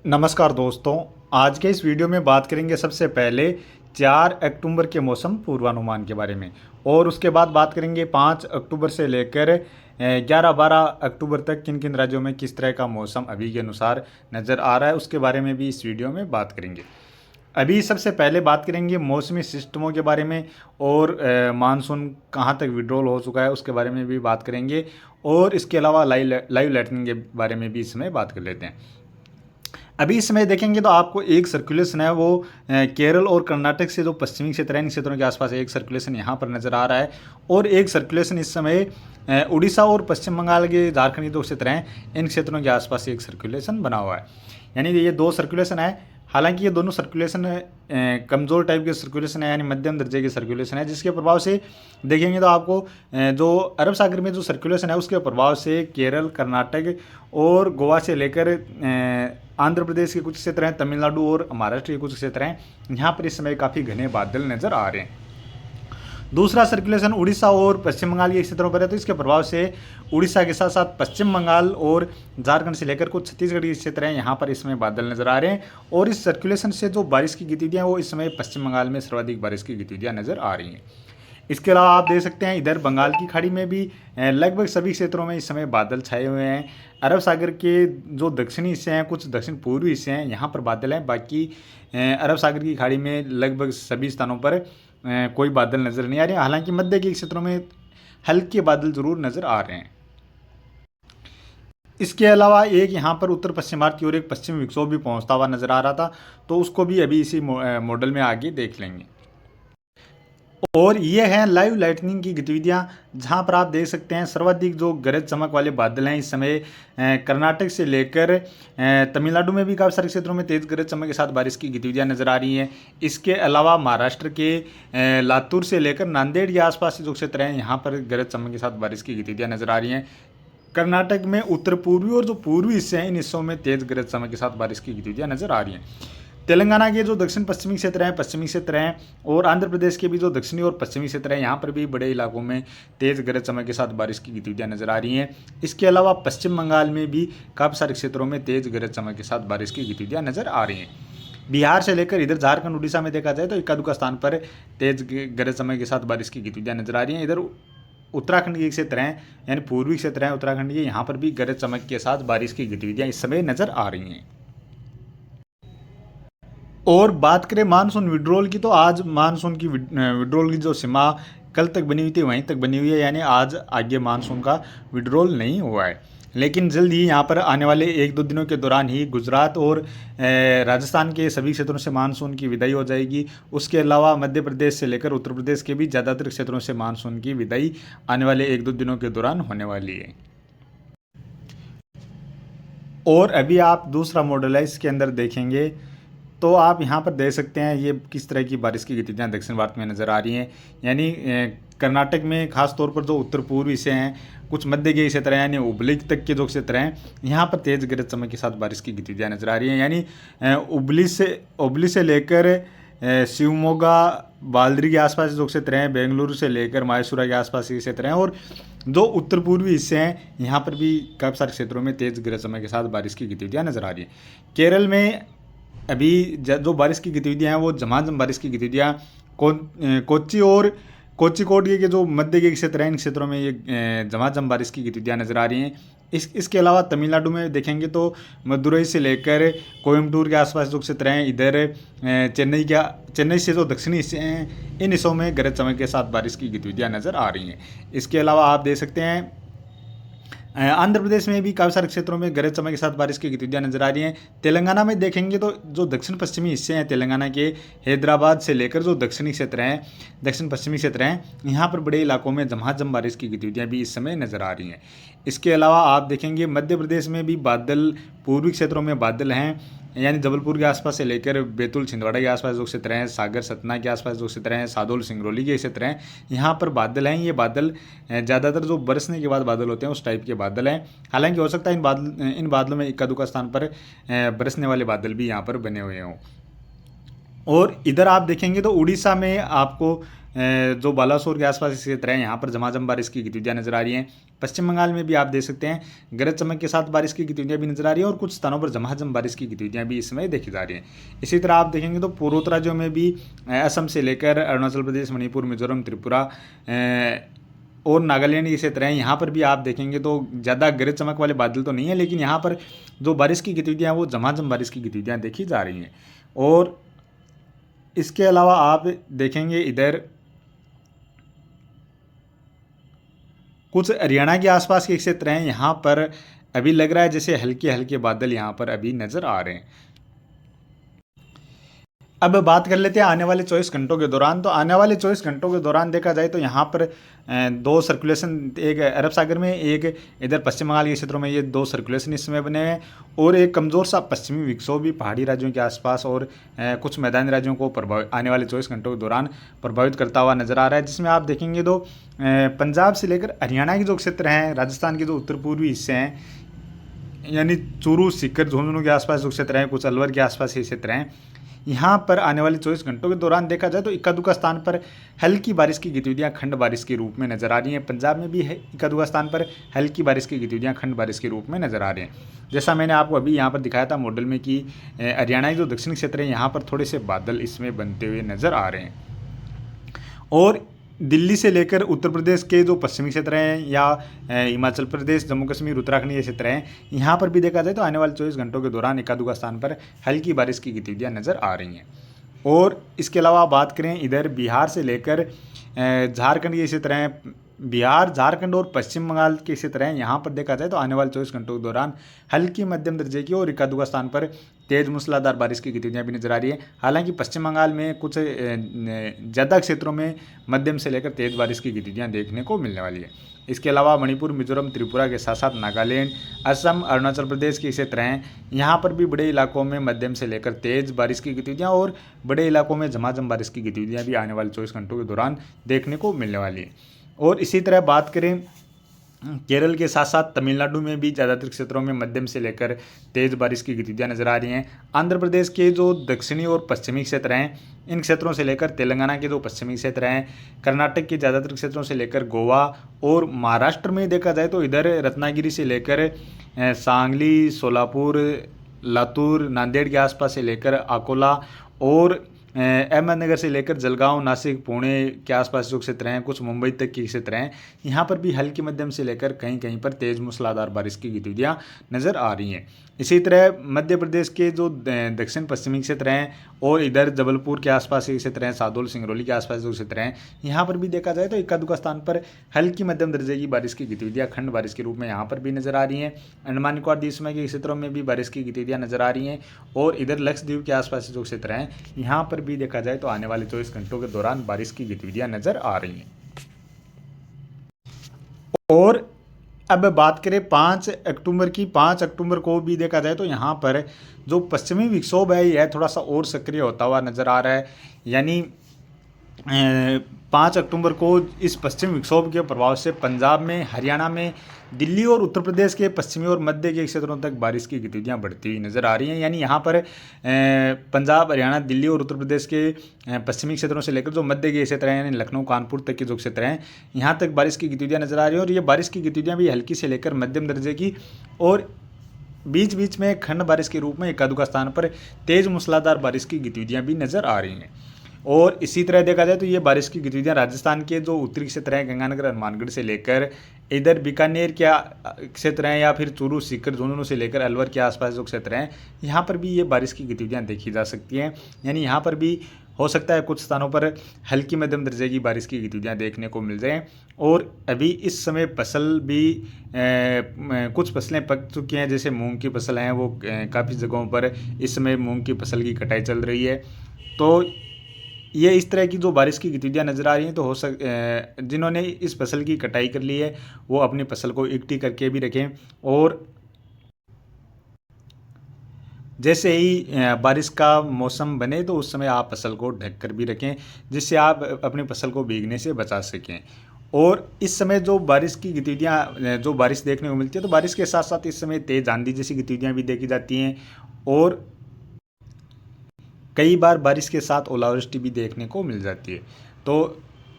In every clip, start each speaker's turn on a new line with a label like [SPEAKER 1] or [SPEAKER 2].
[SPEAKER 1] नमस्कार दोस्तों। आज के इस वीडियो में बात करेंगे सबसे पहले 4 अक्टूबर के मौसम पूर्वानुमान के बारे में, और उसके बाद बात करेंगे 5 अक्टूबर से लेकर 11-12 अक्टूबर तक किन किन राज्यों में किस तरह का मौसम अभी के अनुसार नज़र आ रहा है, उसके बारे में भी इस वीडियो में बात करेंगे। अभी सबसे पहले बात करेंगे मौसमी सिस्टमों के बारे में, और मानसून कहाँ तक विड्रॉल हो चुका है उसके बारे में भी बात करेंगे, और इसके अलावा लाइव लाइटनिंग के बारे में भी इसमें बात कर लेते हैं। अभी इस समय देखेंगे तो आपको एक सर्कुलेशन है वो केरल और कर्नाटक से जो पश्चिमी क्षेत्र है इन क्षेत्रों के आसपास एक सर्कुलेशन यहाँ पर नज़र आ रहा है, और एक सर्कुलेशन इस समय उड़ीसा और पश्चिम बंगाल के झारखंड के जो क्षेत्र हैं इन क्षेत्रों के आसपास एक सर्कुलेशन बना हुआ है। यानी ये दो सर्कुलेशन है। हालांकि ये दोनों सर्कुलेशन कमज़ोर टाइप के सर्कुलेशन है, यानी मध्यम दर्जे के सर्कुलेशन है, जिसके प्रभाव से देखेंगे तो आपको जो अरब सागर में जो सर्कुलेशन है उसके प्रभाव से केरल, कर्नाटक और गोवा से लेकर आंध्र प्रदेश के कुछ क्षेत्र हैं, तमिलनाडु और महाराष्ट्र के कुछ क्षेत्र हैं, यहाँ पर इस समय काफ़ी घने बादल नज़र आ रहे हैं। दूसरा सर्कुलेशन उड़ीसा और पश्चिम बंगाल के क्षेत्रों पर है, तो इसके प्रभाव से उड़ीसा के साथ साथ पश्चिम बंगाल और झारखंड से लेकर कुछ छत्तीसगढ़ के क्षेत्र हैं, यहाँ पर इस समय बादल नज़र आ रहे हैं, और इस सर्कुलेशन से जो बारिश की गतिविधियाँ वो इस समय पश्चिम बंगाल में सर्वाधिक बारिश की गतिविधियाँ नज़र आ रही हैं। इसके अलावा आप देख सकते हैं इधर बंगाल की खाड़ी में भी लगभग सभी क्षेत्रों में इस समय बादल छाए हुए हैं। अरब सागर के जो दक्षिणी हिस्से हैं, कुछ दक्षिण पूर्वी हिस्से हैं, यहाँ पर बादल हैं। बाकी अरब सागर की खाड़ी में लगभग सभी स्थानों पर कोई बादल नज़र नहीं आ रहे हैं। हालांकि मध्य के क्षेत्रों में हल्के बादल जरूर नज़र आ रहे हैं। इसके अलावा एक यहाँ पर उत्तर पश्चिमार्थ की ओर एक पश्चिमी विक्षोभ भी पहुँचता हुआ नज़र आ रहा था, तो उसको भी अभी इसी मॉडल में आगे देख लेंगे। और ये है लाइव लाइटनिंग की गतिविधियाँ, जहाँ पर आप देख सकते हैं सर्वाधिक जो गरज चमक वाले बादल हैं इस समय कर्नाटक से लेकर तमिलनाडु में भी काफ़ी सारे क्षेत्रों में तेज़ गरज चमक के साथ बारिश की गतिविधियाँ नज़र आ रही हैं। इसके अलावा महाराष्ट्र के लातूर से लेकर नांदेड़ के आसपास जो क्षेत्र हैं यहाँ पर गरज चमक के साथ बारिश की गतिविधियाँ नज़र आ रही हैं। कर्नाटक में उत्तर पूर्वी और जो पूर्वी हिस्से हैं इन हिस्सों में तेज़ गरज चमक के साथ बारिश की गतिविधियाँ नज़र आ रही हैं। तेलंगाना के जो दक्षिण पश्चिमी क्षेत्र हैं और आंध्र प्रदेश के भी जो दक्षिणी और पश्चिमी क्षेत्र हैं यहाँ पर भी बड़े इलाकों में तेज़ गरज चमक के साथ बारिश की गतिविधियाँ नज़र आ रही हैं। इसके अलावा पश्चिम बंगाल में भी काफ़ी सारे क्षेत्रों में तेज़ गरज चमक के साथ बारिश की गतिविधियाँ नज़र आ रही हैं। बिहार से लेकर इधर झारखंड उड़ीसा में देखा जाए तो इक्का दुक्का स्थान पर तेज़ गरज चमक के साथ बारिश की गतिविधियाँ नज़र आ रही हैं। इधर उत्तराखंड के क्षेत्र हैं, यानी पूर्वी क्षेत्र हैं उत्तराखंड के, यहाँ पर भी गरज चमक के साथ बारिश की गतिविधियाँ इस समय नज़र आ रही हैं। और बात करें मानसून विड्रॉल की, तो आज मानसून की विड्रॉल की जो सीमा कल तक बनी हुई थी वहीं तक बनी हुई है, यानी आज आगे मानसून का विड्रॉल नहीं हुआ है। लेकिन जल्द ही यहाँ पर आने वाले 1-2 दिनों के दौरान ही गुजरात और राजस्थान के सभी क्षेत्रों से मानसून की विदाई हो जाएगी। उसके अलावा मध्य प्रदेश से लेकर उत्तर प्रदेश के भी ज़्यादातर क्षेत्रों से मानसून की विदाई आने वाले 1-2 दिनों के दौरान होने वाली है। और अभी आप दूसरा मॉडल है इसके अंदर देखेंगे तो आप यहाँ पर देख सकते हैं ये किस तरह की बारिश की गतिविधियाँ दक्षिण भारत में नज़र आ रही हैं। यानी कर्नाटक में खास तौर पर जो उत्तर पूर्वी से हैं, कुछ मध्य के क्षेत्र हैं, यानी हुबली तक के जो क्षेत्र हैं, यहाँ पर तेज़ गरज चमक के साथ बारिश की गतिविधियाँ नज़र आ रही हैं। यानी हुबली से लेकर शिवमोगा, बाल्दरी के आसपास जो क्षेत्र हैं, बेंगलुरु से लेकर मायसूरा के आसपास के क्षेत्र हैं, और जो उत्तर पूर्वी हिस्से हैं यहाँ पर भी काफ़ी सारे क्षेत्रों में तेज़ गरज चमक के साथ बारिश की गतिविधियाँ नज़र आ रही हैं। केरल में अभी जो बारिश की गतिविधियाँ हैं वो झमाझम बारिश की गतिविधियाँ कोच्चि और कोच्चिकोड के जो मध्य के क्षेत्र हैं इन क्षेत्रों में ये झमाझम बारिश की गतिविधियाँ नज़र आ रही हैं। इसके अलावा तमिलनाडु में देखेंगे तो मदुरई से लेकर कोयम्बटूर के आसपास जो क्षेत्र हैं, इधर चेन्नई से जो दक्षिणी हिस्से हैं इन हिस्सों में गरज चमक के साथ बारिश की गतिविधियाँ नज़र आ रही हैं। इसके अलावा आप देख सकते हैं आंध्र प्रदेश में भी काफ़ी सारे क्षेत्रों में गरज चमक के साथ बारिश की गतिविधियाँ नज़र आ रही हैं। तेलंगाना में देखेंगे तो जो दक्षिण पश्चिमी हिस्से हैं तेलंगाना के, हैदराबाद से लेकर जो दक्षिणी क्षेत्र हैं, दक्षिण पश्चिमी क्षेत्र हैं, यहाँ पर बड़े इलाकों में झमाझम बारिश की गतिविधियाँ भी इस समय नज़र आ रही हैं। इसके अलावा आप देखेंगे मध्य प्रदेश में भी बादल, पूर्वी क्षेत्रों में बादल हैं, यानी जबलपुर के आसपास से लेकर बैतूल छिंदवाड़ा के आसपास जो क्षेत्र हैं, सागर सतना के आसपास जो क्षेत्र हैं, सादोल सिंगरौली के क्षेत्र हैं, यहाँ पर बादल हैं। ये बादल ज़्यादातर जो बरसने के बाद बादल होते हैं उस टाइप के बादल हैं। हालांकि हो सकता है इन बादलों में इक्का दुक्का स्थान पर बरसने वाले बादल भी यहाँ पर बने हुए हों। और इधर आप देखेंगे तो उड़ीसा में आपको जो बालासोर के आसपास के क्षेत्र हैं यहाँ पर झमाझम बारिश की गतिविधियाँ नजर आ रही हैं। पश्चिम बंगाल में भी आप देख सकते हैं गरज चमक के साथ बारिश की गतिविधियाँ भी नजर आ रही है और कुछ स्थानों पर झमाझम बारिश की गतिविधियाँ भी इस समय देखी जा रही हैं। इसी तरह आप देखेंगे तो पूर्वोत्तर राज्यों में भी असम से लेकर अरुणाचल प्रदेश, मणिपुर, मिजोरम, त्रिपुरा और नागालैंड के क्षेत्र हैं, यहाँ पर भी आप देखेंगे तो ज़्यादा गरज चमक वाले बादल तो नहीं है, लेकिन यहाँ पर जो बारिश की गतिविधियाँ वो झमाझम बारिश की गतिविधियाँ देखी जा रही हैं। और इसके अलावा आप देखेंगे इधर कुछ हरियाणा के आसपास के क्षेत्र हैं, यहाँ पर अभी लग रहा है जैसे हल्के हल्के बादल यहाँ पर अभी नज़र आ रहे हैं। अब बात कर लेते हैं आने वाले 24 घंटों के दौरान। तो आने वाले 24 घंटों के दौरान देखा जाए तो यहाँ पर दो सर्कुलेशन, एक अरब सागर में, एक इधर पश्चिम बंगाल के क्षेत्रों में, ये दो सर्कुलेशन इस समय बने हुए हैं और एक कमज़ोर सा पश्चिमी विक्षोभ भी पहाड़ी राज्यों के आसपास और कुछ मैदानी राज्यों को आने वाले 24 घंटों के दौरान प्रभावित करता हुआ नज़र आ रहा है। जिसमें आप देखेंगे तो पंजाब से लेकर हरियाणा के जो क्षेत्र हैं, राजस्थान के जो उत्तर पूर्वी हिस्से हैं, यानी चूरू, सीकर, झुंझुनू के आसपास जो क्षेत्र हैं, कुछ अलवर के आसपास के क्षेत्र हैं, यहाँ पर आने वाले 24 घंटों के दौरान देखा जाए तो इक्का दुक्का स्थान पर हल्की बारिश की गतिविधियाँ खंड बारिश के रूप में नजर आ रही हैं। पंजाब में भी है इक्का दुक्का स्थान पर हल्की बारिश की गतिविधियाँ खंड बारिश के रूप में नजर आ रही हैं। जैसा मैंने आपको अभी यहाँ पर दिखाया था मॉडल में कि हरियाणा के जो दक्षिणी क्षेत्र हैं यहाँ पर थोड़े से बादल इसमें बनते हुए नजर आ रहे हैं। और दिल्ली से लेकर उत्तर प्रदेश के जो पश्चिमी क्षेत्र हैं या हिमाचल प्रदेश, जम्मू कश्मीर, उत्तराखंड ये क्षेत्र हैं, यहाँ पर भी देखा जाए तो आने वाले 24 घंटों के दौरान एका दुका स्थान पर हल्की बारिश की गतिविधियाँ नज़र आ रही हैं। और इसके अलावा बात करें इधर बिहार से लेकर झारखंड के क्षेत्र हैं, बिहार, झारखंड और पश्चिम बंगाल के क्षेत्र हैं, यहाँ पर देखा जाए तो आने वाले 24 घंटों के दौरान हल्की मध्यम दर्जे की और एका दुका स्थान पर तेज मूसलाधार बारिश की गतिविधियाँ भी नजर आ रही है। हालांकि पश्चिम बंगाल में कुछ ज़्यादा क्षेत्रों में मध्यम से लेकर तेज बारिश की गतिविधियाँ देखने को मिलने वाली है। इसके अलावा मणिपुर, मिजोरम, त्रिपुरा के साथ साथ नागालैंड, असम, अरुणाचल प्रदेश के क्षेत्र हैं, यहाँ पर भी बड़े इलाकों में मध्यम से लेकर तेज बारिश की गतिविधियाँ और बड़े इलाकों में झमाझम बारिश की गतिविधियाँ भी आने वाले 24 घंटों के दौरान देखने को मिलने वाली है। और इसी तरह बात करें केरल के साथ साथ तमिलनाडु में भी ज़्यादातर क्षेत्रों में मध्यम से लेकर तेज़ बारिश की गतिविधियाँ नजर आ रही हैं। आंध्र प्रदेश के जो दक्षिणी और पश्चिमी क्षेत्र हैं, इन क्षेत्रों से लेकर तेलंगाना के जो पश्चिमी क्षेत्र हैं, कर्नाटक के ज़्यादातर क्षेत्रों से लेकर गोवा और महाराष्ट्र में देखा जाए तो इधर रत्नागिरी से लेकर सांगली, सोलापुर, लातूर, नांदेड़ के आसपास से लेकर अकोला और अहमदनगर से लेकर जलगांव, नासिक, पुणे के आसपास जो क्षेत्र हैं, कुछ मुंबई तक के क्षेत्र हैं, यहाँ पर भी हल्की मध्यम से लेकर कहीं कहीं पर तेज मूसलाधार बारिश की गतिविधियाँ नज़र आ रही हैं। इसी तरह मध्य प्रदेश के जो दक्षिण पश्चिमी क्षेत्र हैं और इधर जबलपुर के आसपास के क्षेत्र हैं, सादोल, सिंगरौली के आसपास जो क्षेत्र हैं, यहाँ पर भी देखा जाए तो इक्का दुक्का स्थान पर हल्की मध्यम दर्जे की बारिश की गतिविधियाँ खंड बारिश के रूप में यहाँ पर भी नजर आ रही हैं। अंडमान निकोबार द्वीप समूह के क्षेत्रों में भी बारिश की गतिविधियाँ नजर आ रही हैं और इधर लक्षद्वीप के आसपास जो क्षेत्र हैं, यहाँ पर भी देखा जाए तो आने वाले 24 घंटों के दौरान बारिश की गतिविधियां नजर आ रही हैं। और अब बात करें 5 अक्टूबर की, 5 अक्टूबर को भी देखा जाए तो यहाँ पर जो पश्चिमी विक्षोभ है यह थोड़ा सा और सक्रिय होता हुआ नजर आ रहा है। यानी 5 अक्टूबर को इस पश्चिमी विक्षोभ के प्रभाव से पंजाब में, हरियाणा में, दिल्ली और उत्तर प्रदेश के पश्चिमी और मध्य के क्षेत्रों तक बारिश की गतिविधियां बढ़ती हुई नज़र आ रही हैं। यानी यहाँ पर पंजाब, हरियाणा, दिल्ली और उत्तर प्रदेश के पश्चिमी क्षेत्रों से लेकर जो मध्य के क्षेत्र हैं, यानी लखनऊ, कानपुर तक के जो क्षेत्र हैं, यहाँ तक बारिश की गतिविधियाँ नज़र आ रही हैं। और ये बारिश की गतिविधियाँ भी हल्की से लेकर मध्यम दर्जे की और बीच बीच में खंड बारिश के रूप में एका दुका स्थान पर तेज मूसलाधार बारिश की गतिविधियाँ भी नज़र आ रही हैं। और इसी तरह देखा जाए तो ये बारिश की गतिविधियाँ राजस्थान के जो उत्तरी क्षेत्र हैं, गंगानगर, हनुमानगढ़ से लेकर इधर बीकानेर के क्षेत्र हैं या फिर चूरू, सीकर, झुंझुनू से लेकर अलवर के आसपास जो क्षेत्र हैं, यहाँ पर भी ये बारिश की गतिविधियाँ देखी जा सकती हैं। यानी यहाँ पर भी हो सकता है कुछ स्थानों पर हल्की मध्यम दर्जे की बारिश की गतिविधियाँ देखने को मिल जाएँ। और अभी इस समय फसल भी कुछ फसलें पक चुकी हैं, जैसे मूंग की फसल हैं, वो काफ़ी जगहों पर इस समय मूंग की फसल की कटाई चल रही है। तो ये इस तरह की जो बारिश की गतिविधियाँ नज़र आ रही हैं, तो जिन्होंने इस फसल की कटाई कर ली है वो अपनी फसल को इकट्ठी करके भी रखें और जैसे ही बारिश का मौसम बने तो उस समय आप फसल को ढक कर भी रखें, जिससे आप अपनी फसल को भीगने से बचा सकें। और इस समय जो बारिश की गतिविधियाँ, जो बारिश देखने को मिलती है, तो बारिश के साथ साथ इस समय तेज़ आंधी जैसी गतिविधियाँ भी देखी जाती हैं और कई बार बारिश के साथ ओलावृष्टि भी देखने को मिल जाती है। तो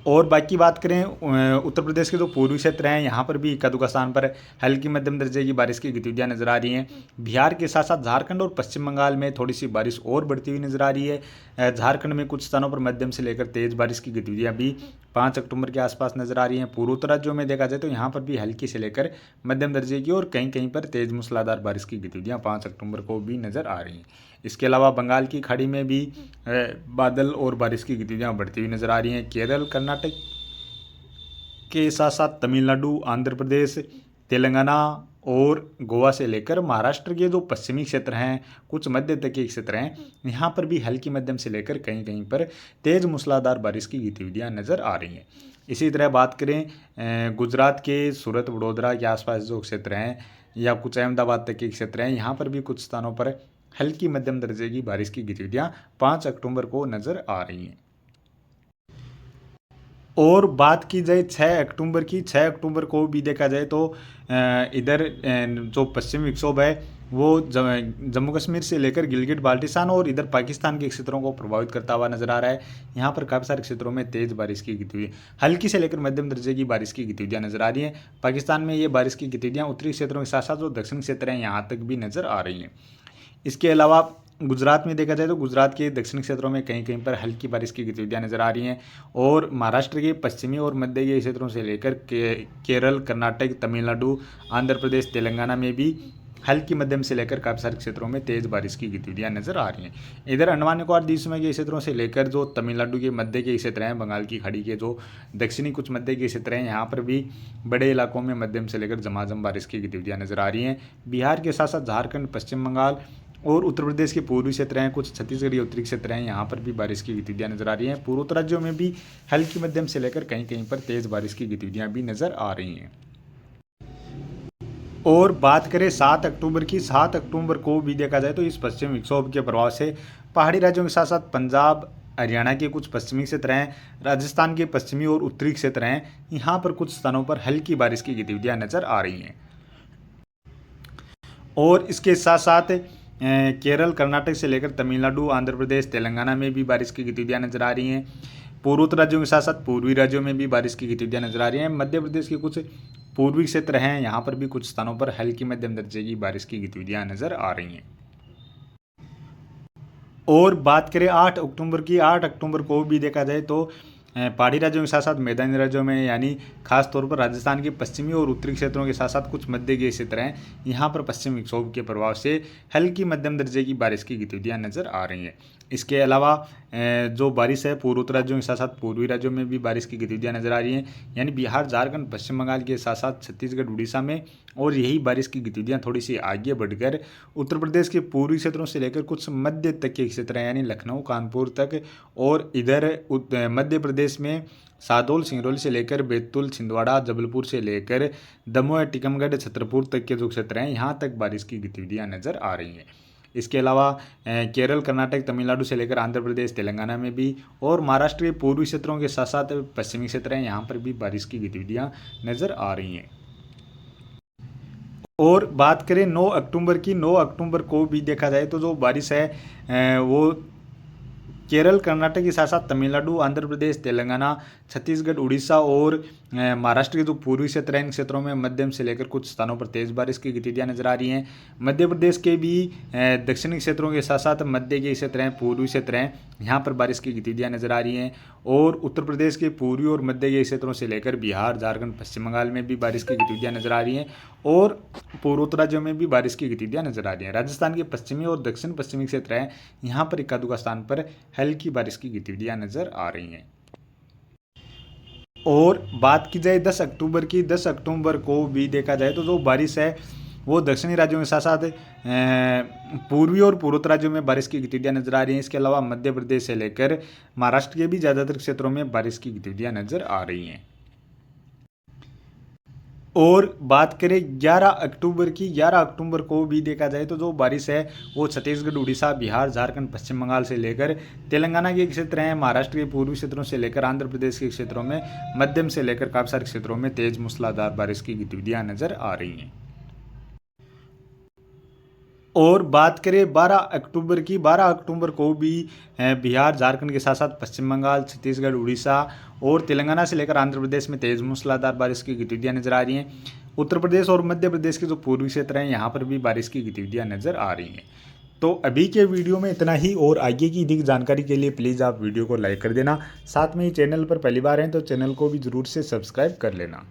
[SPEAKER 1] और बाकी बात करें उत्तर प्रदेश के जो पूर्वी क्षेत्र हैं यहाँ पर भी इक्का दुक्का स्थान पर हल्की मध्यम दर्जे की बारिश की गतिविधियाँ नजर आ रही हैं। बिहार के साथ साथ झारखंड और पश्चिम बंगाल में थोड़ी सी बारिश और बढ़ती हुई नजर आ रही है। झारखंड में कुछ स्थानों पर मध्यम से लेकर तेज बारिश की गतिविधियाँ भी 5 अक्टूबर के आसपास नजर आ रही हैं। पूर्वोत्तर राज्यों में देखा जाए तो यहाँ पर भी हल्की से लेकर मध्यम दर्जे की और कहीं कहीं पर तेज मूसलाधार बारिश की गतिविधियाँ 5 अक्टूबर को भी नजर आ रही हैं। इसके अलावा बंगाल की खाड़ी में भी बादल और बारिश की गतिविधियाँ बढ़ती हुई नजर आ रही हैं। केरल, कर्नाटक के साथ साथ तमिलनाडु, आंध्र प्रदेश, तेलंगाना और गोवा से लेकर महाराष्ट्र के जो पश्चिमी क्षेत्र हैं, कुछ मध्य तक के क्षेत्र हैं, यहाँ पर भी हल्की मध्यम से लेकर कहीं कहीं पर तेज मूसलाधार बारिश की गतिविधियाँ नज़र आ रही हैं। इसी तरह बात करें गुजरात के सूरत, वडोदरा के आसपास जो क्षेत्र हैं या कुछ अहमदाबाद तक के क्षेत्र हैं, यहाँ पर भी कुछ स्थानों पर हल्की मध्यम दर्जे की बारिश की गतिविधियाँ 5 अक्टूबर को नज़र आ रही हैं। और बात की जाए 6 अक्टूबर की, 6 अक्टूबर को भी देखा जाए तो इधर जो पश्चिमी विक्षोभ है वो जम्मू कश्मीर से लेकर गिलगिट बाल्टिस्तान और इधर पाकिस्तान के क्षेत्रों को प्रभावित करता हुआ नजर आ रहा है। यहाँ पर काफ़ी सारे क्षेत्रों में तेज बारिश की गतिविधि, हल्की से लेकर मध्यम दर्जे की बारिश की गतिविधियाँ नजर आ रही हैं। पाकिस्तान में ये बारिश की गतिविधियाँ उत्तरी क्षेत्रों के साथ साथ जो दक्षिण क्षेत्र हैं यहाँ तक भी नजर आ रही हैं। इसके अलावा गुजरात में देखा जाए तो गुजरात के दक्षिण क्षेत्रों में कहीं कहीं पर हल्की बारिश की गतिविधियाँ नजर आ रही हैं और महाराष्ट्र के पश्चिमी और मध्य के क्षेत्रों से लेकर केरल, कर्नाटक, तमिलनाडु, आंध्र प्रदेश, तेलंगाना में भी हल्की मध्यम से लेकर काफ़ी सारे क्षेत्रों में तेज बारिश की गतिविधियाँ नजर आ रही हैं। इधर अंडमान निकोबार द्वीप समूह के क्षेत्रों से लेकर जो तमिलनाडु के मध्य के क्षेत्र हैं, बंगाल की खाड़ी के जो दक्षिणी कुछ मध्य के क्षेत्र हैं, यहाँ पर भी बड़े इलाकों में मध्यम से लेकर झमाझम बारिश की गतिविधियाँ नजर आ रही हैं। बिहार के साथ साथ झारखंड, पश्चिम बंगाल और उत्तर प्रदेश के पूर्वी क्षेत्र हैं, कुछ छत्तीसगढ़ या उत्तरी क्षेत्र हैं, यहाँ पर भी बारिश की गतिविधियाँ नजर आ रही हैं। पूर्वोत्तर राज्यों में भी हल्की मध्यम से लेकर कहीं कहीं पर तेज बारिश की गतिविधियाँ भी नजर आ रही हैं। और बात करें 7 अक्टूबर की, 7 अक्टूबर को भी देखा जाए तो इस पश्चिम विक्षोभ के प्रभाव से पहाड़ी राज्यों के साथ साथ पंजाब, हरियाणा के कुछ पश्चिमी क्षेत्र हैं, राजस्थान के पश्चिमी और उत्तरी क्षेत्र हैं, यहाँ पर कुछ स्थानों पर हल्की बारिश की गतिविधियाँ नजर आ रही हैं। और इसके साथ साथ केरल, कर्नाटक से लेकर तमिलनाडु, आंध्र प्रदेश, तेलंगाना में भी बारिश की गतिविधियाँ नजर आ रही हैं। पूर्वोत्तर राज्यों के साथ साथ पूर्वी राज्यों में भी बारिश की गतिविधियाँ नजर आ रही हैं। मध्य प्रदेश के कुछ पूर्वी क्षेत्र हैं, यहाँ पर भी कुछ स्थानों पर हल्की मध्यम दर्जे की बारिश की गतिविधियाँ नजर आ रही हैं। और बात करें 8 अक्टूबर की, 8 अक्टूबर को भी देखा जाए तो पहाड़ी राज्यों के साथ साथ मैदानी राज्यों में यानी खास तौर पर राजस्थान के पश्चिमी और उत्तरी क्षेत्रों के साथ साथ कुछ मध्य के क्षेत्र हैं, यहाँ पर पश्चिमी विक्षोभ के प्रभाव से हल्की मध्यम दर्जे की बारिश की गतिविधियाँ नजर आ रही हैं। इसके अलावा जो बारिश है पूर्वोत्तर राज्यों के साथ साथ पूर्वी राज्यों में भी बारिश की गतिविधियाँ नजर आ रही हैं, यानी बिहार, झारखंड, पश्चिम बंगाल के साथ साथ छत्तीसगढ़, उड़ीसा में। और यही बारिश की गतिविधियाँ थोड़ी सी आगे बढ़कर उत्तर प्रदेश के पूर्वी क्षेत्रों से लेकर कुछ मध्य तक के क्षेत्र हैं, यानी लखनऊ, कानपुर तक, और इधर मध्य प्रदेश में सादौल, सिंगरौली से लेकर बैतूल, छिंदवाड़ा, जबलपुर से लेकर दमोह, टीकमगढ़, छतरपुर तक के जो क्षेत्र हैं, यहाँ तक बारिश की गतिविधियाँ नजर आ रही हैं। इसके अलावा केरल, कर्नाटक, तमिलनाडु से लेकर आंध्र प्रदेश, तेलंगाना में भी, और महाराष्ट्र के पूर्वी क्षेत्रों के साथ साथ पश्चिमी क्षेत्र हैं, यहाँ पर भी बारिश की गतिविधियाँ नजर आ रही हैं। और बात करें 9 अक्टूबर की, 9 अक्टूबर को भी देखा जाए तो जो बारिश है वो केरल, कर्नाटक के साथ साथ तमिलनाडु, आंध्र प्रदेश, तेलंगाना, छत्तीसगढ़, उड़ीसा और महाराष्ट्र के जो पूर्वी क्षेत्र हैं, इन क्षेत्रों में मध्यम से लेकर कुछ स्थानों पर तेज बारिश की गतिविधियाँ नजर आ रही हैं। मध्य प्रदेश के भी दक्षिणी क्षेत्रों के साथ साथ मध्य के क्षेत्र हैं, पूर्वी क्षेत्र हैं, यहाँ पर बारिश की गतिविधियाँ नजर आ रही हैं। और उत्तर प्रदेश के पूर्वी और मध्य के क्षेत्रों से लेकर बिहार, झारखंड, पश्चिम बंगाल में भी बारिश की गतिविधियाँ नजर आ रही हैं और पूर्वोत्तर राज्यों में भी बारिश की गतिविधियाँ नजर आ रही हैं। राजस्थान के पश्चिमी और दक्षिण पश्चिमी क्षेत्र हैं, यहाँ पर इक्का दुक्का स्थान पर हल्की बारिश की गतिविधियाँ नजर आ रही हैं। और बात की जाए 10 अक्टूबर की, 10 अक्टूबर को भी देखा जाए तो जो बारिश है वो दक्षिणी राज्यों के साथ साथ पूर्वी और पूर्वोत्तर राज्यों में बारिश की गतिविधियाँ नजर आ रही हैं। इसके अलावा मध्य प्रदेश से लेकर महाराष्ट्र के भी ज़्यादातर क्षेत्रों में बारिश की गतिविधियाँ नजर आ रही हैं। और बात करें 11 अक्टूबर की, 11 अक्टूबर को भी देखा जाए तो जो बारिश है वो छत्तीसगढ़, उड़ीसा, बिहार, झारखंड, पश्चिम बंगाल से लेकर तेलंगाना के क्षेत्र हैं, महाराष्ट्र के पूर्वी क्षेत्रों से लेकर आंध्र प्रदेश के क्षेत्रों में मध्यम से लेकर काफ़ी सारे क्षेत्रों में तेज मूसलाधार बारिश की गतिविधियाँ नजर आ रही हैं। और बात करें 12 अक्टूबर की, 12 अक्टूबर को भी बिहार, झारखंड के साथ साथ पश्चिम बंगाल, छत्तीसगढ़, उड़ीसा और तेलंगाना से लेकर आंध्र प्रदेश में तेज़ मूसलाधार बारिश की गतिविधियाँ नजर आ रही हैं। उत्तर प्रदेश और मध्य प्रदेश के जो पूर्वी क्षेत्र हैं यहाँ पर भी बारिश की गतिविधियाँ नजर आ रही हैं। तो अभी के वीडियो में इतना ही, और आगे की अधिक जानकारी के लिए प्लीज़ आप वीडियो को लाइक कर देना। साथ में ही चैनल पर पहली बार हैं तो चैनल को भी ज़रूर से सब्सक्राइब कर लेना।